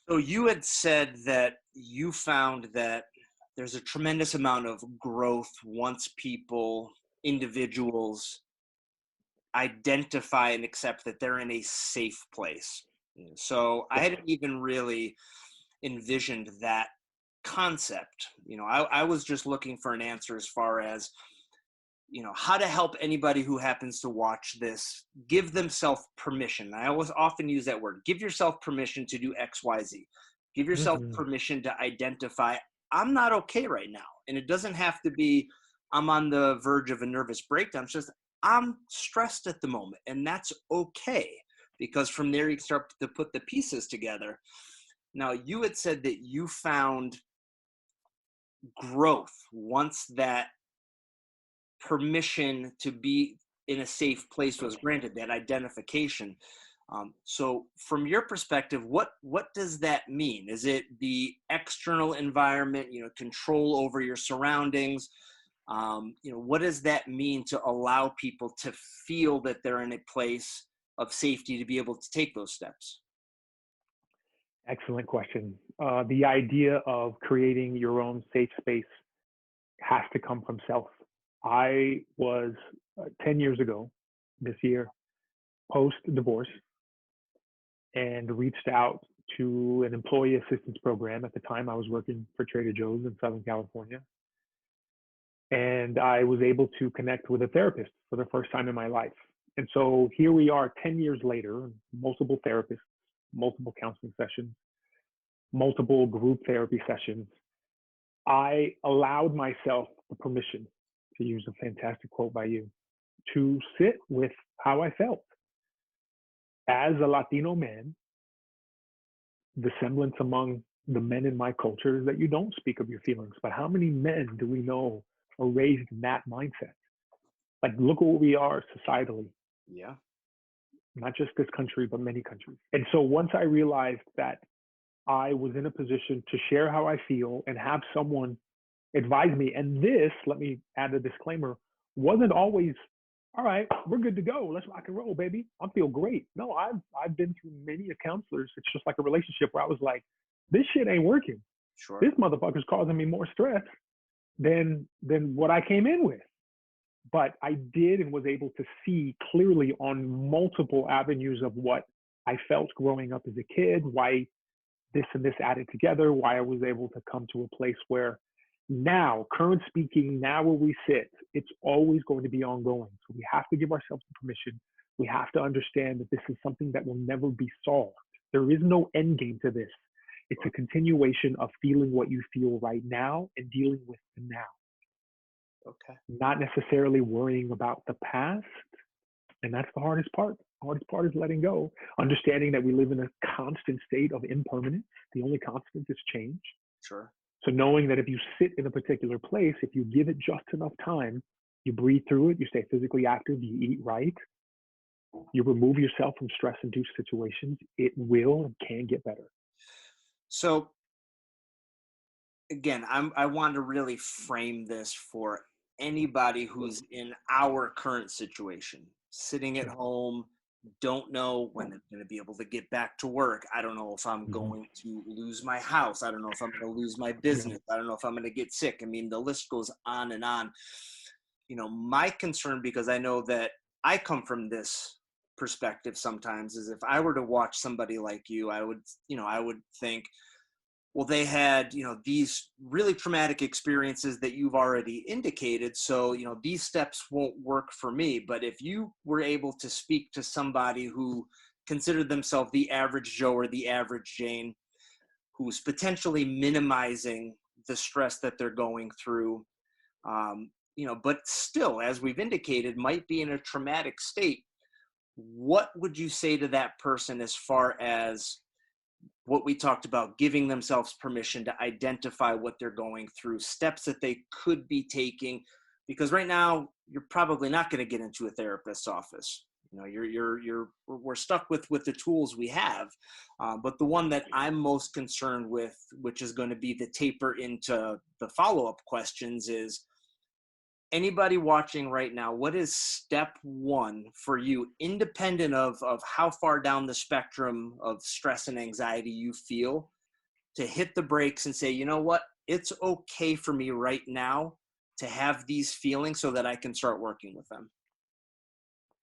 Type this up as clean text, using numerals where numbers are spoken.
So you had said that you found that there's a tremendous amount of growth once individuals identify and accept that they're in a safe place. So I Yes. hadn't even really envisioned that concept. I was just looking for an answer as far as, how to help anybody who happens to watch this give themselves permission. I always often use that word. Give yourself permission to do XYZ. Give yourself Mhm. permission to identify, I'm not okay right now. And it doesn't have to be, I'm on the verge of a nervous breakdown. It's just, I'm stressed at the moment. And that's okay. Because from there, you start to put the pieces together. Now, you had said that you found growth once that permission to be in a safe place was granted, that identification. So from your perspective, what does that mean? Is it the external environment, control over your surroundings? What does that mean to allow people to feel that they're in a place of safety to be able to take those steps? Excellent question. The idea of creating your own safe space has to come from self. I was 10 years ago this year, post divorce, and reached out to an employee assistance program. At the time, I was working for Trader Joe's in Southern California. And I was able to connect with a therapist for the first time in my life. And so here we are 10 years later, multiple therapists, multiple counseling sessions, multiple group therapy sessions. I allowed myself the permission, to use a fantastic quote by you, to sit with how I felt. As a Latino man, the semblance among the men in my culture is that you don't speak of your feelings. But how many men do we know are raised in that mindset? Like, look at what we are societally, Yeah. not just this country, but many countries. And so once I realized that I was in a position to share how I feel and have someone advise me, and this, let me add a disclaimer, wasn't always, all right, we're good to go. Let's rock and roll, baby. I feel great. No, I've been through many counselors. It's just like a relationship where I was like, this shit ain't working. Sure. This motherfucker's causing me more stress than what I came in with. But I did and was able to see clearly on multiple avenues of what I felt growing up as a kid, why this and this added together, why I was able to come to a place where now, current speaking, now where we sit, it's always going to be ongoing. So we have to give ourselves the permission. We have to understand that this is something that will never be solved. There is no end game to this. It's a continuation of feeling what you feel right now and dealing with the now, Okay. not necessarily worrying about the past. And that's the hardest part. The hardest part is letting go, understanding that we live in a constant state of impermanence. The only constant is change. Sure. So knowing that if you sit in a particular place, if you give it just enough time, you breathe through it, you stay physically active, you eat right, you remove yourself from stress-induced situations, it will and can get better. So again, I want to really frame this for anybody who's in our current situation, sitting at Sure. home, don't know when I'm going to be able to get back to work. I don't know if I'm Mm-hmm. going to lose my house. I don't know if I'm going to lose my Yeah. business. I don't know if I'm going to get sick. I mean, the list goes on and on. My concern, because I know that I come from this perspective sometimes, is if I were to watch somebody like you, I would think, well, they had, these really traumatic experiences that you've already indicated. So, these steps won't work for me. But if you were able to speak to somebody who considered themselves the average Joe or the average Jane, who's potentially minimizing the stress that they're going through, but still, as we've indicated, might be in a traumatic state, what would you say to that person as far as what we talked about, giving themselves permission to identify what they're going through, steps that they could be taking? Because right now you're probably not going to get into a therapist's office. We're stuck with the tools we have. But the one that I'm most concerned with, which is going to be the taper into the follow-up questions, is anybody watching right now, what is step one for you, independent of how far down the spectrum of stress and anxiety you feel, to hit the brakes and say, you know what, it's okay for me right now to have these feelings so that I can start working with them?